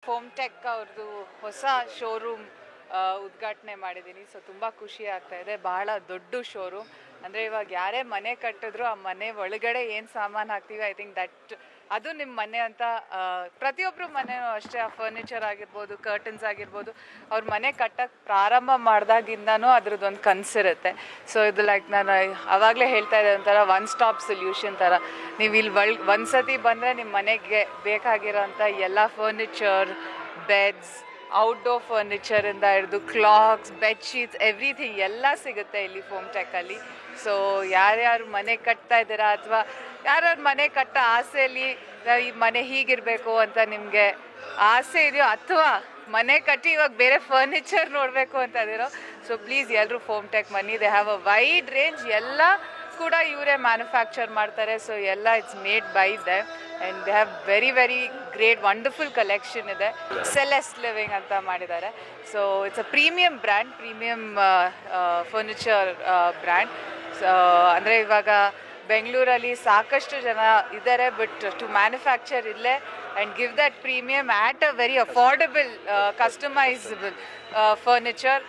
Home tech ಅವ್ರದ್ದು ಹೊಸ showroom ಉದ್ಘಾಟನೆ ಮಾಡಿದ್ದೀನಿ. ಸೊ ತುಂಬ ಖುಷಿ ಆಗ್ತಾ ಇದೆ. ಬಹಳ ದೊಡ್ಡ ಶೋರೂಮ್. ಅಂದರೆ ಇವಾಗ ಯಾರೇ ಮನೆ ಕಟ್ಟಿದ್ರು ಆ ಮನೆ ಒಳಗಡೆ ಏನು ಸಾಮಾನು ಹಾಕ್ತೀವಿ, ಐ ಥಿಂಕ್ ದಟ್ ಅದು ನಿಮ್ಮ ಮನೆ ಅಂತ. ಪ್ರತಿಯೊಬ್ಬರು ಮನೆಯೂ ಅಷ್ಟೇ, ಆ ಫರ್ನಿಚರ್ ಆಗಿರ್ಬೋದು, ಕರ್ಟನ್ಸ್ ಆಗಿರ್ಬೋದು, ಅವ್ರ ಮನೆ ಕಟ್ಟಕ್ಕೆ ಪ್ರಾರಂಭ ಮಾಡಿದಾಗಿಂದನೂ ಅದ್ರದ್ದೊಂದು ಕನಸಿರುತ್ತೆ. ಸೊ ಇದು ಲೈಕ್ ನಾನು ಆವಾಗಲೇ ಹೇಳ್ತಾ ಇದ್ದೆ, ಒಂಥರ ಒನ್ ಸ್ಟಾಪ್ ಸೊಲ್ಯೂಷನ್ ಥರ. ನೀವು ಇಲ್ಲಿ ಒಂದು ಸತಿ ಬಂದರೆ ನಿಮ್ಮ ಮನೆಗೆ ಬೇಕಾಗಿರೋಂಥ ಎಲ್ಲ ಫರ್ನಿಚರ್, ಬೆಡ್ಸ್, ಔಟ್ಡೋರ್ ಫರ್ನಿಚರಿಂದ ಹಿಡಿದು ಕ್ಲಾಕ್ಸ್, ಬೆಡ್ಶೀಟ್ಸ್, ಎವ್ರಿಥಿಂಗ್ ಎಲ್ಲ ಸಿಗುತ್ತೆ ಇಲ್ಲಿ ಫೋಮ್ ಟೆಕ್ಕಲ್ಲಿ. ಸೊ ಯಾರ್ಯಾರು ಮನೆ ಕಟ್ತಾ ಇದ್ದೀರಾ ಅಥವಾ ಯಾರ್ಯಾರು ಮನೆ ಕಟ್ಟೋ ಆಸೆಯಲ್ಲಿ ಈ ಮನೆ ಹೀಗಿರಬೇಕು ಅಂತ ನಿಮಗೆ ಆಸೆ ಇದೆಯೋ, ಅಥವಾ ಮನೆ ಕಟ್ಟಿ ಇವಾಗ ಬೇರೆ ಫರ್ನಿಚರ್ ನೋಡಬೇಕು ಅಂತ ಇದ್ದೀರೋ, ಸೊ ಪ್ಲೀಸ್ ಎಲ್ಲರೂ ಫೋಮ್ ಟೆಕ್ ಬನ್ನಿ. They have a wide range. ಎಲ್ಲ ಕೂಡ ಇವರೇ ಮ್ಯಾನುಫ್ಯಾಕ್ಚರ್ ಮಾಡ್ತಾರೆ. ಸೊ ಎಲ್ಲ it's made by them and they have very very great wonderful collection ಇದೆ. ಸೆಲೆಸ್ಟ್ ಲಿವಿಂಗ್ ಅಂತ ಮಾಡಿದ್ದಾರೆ. So it's a premium brand, premium furniture brand. So ಅಂದರೆ ಇವಾಗ ಬೆಂಗಳೂರಲ್ಲಿ ಸಾಕಷ್ಟು ಜನ ಇದ್ದಾರೆ, ಬಟ್ ಟು ಮ್ಯಾನುಫ್ಯಾಕ್ಚರ್ ಇಲ್ಲೇ and give that premium at a very affordable customisable furniture.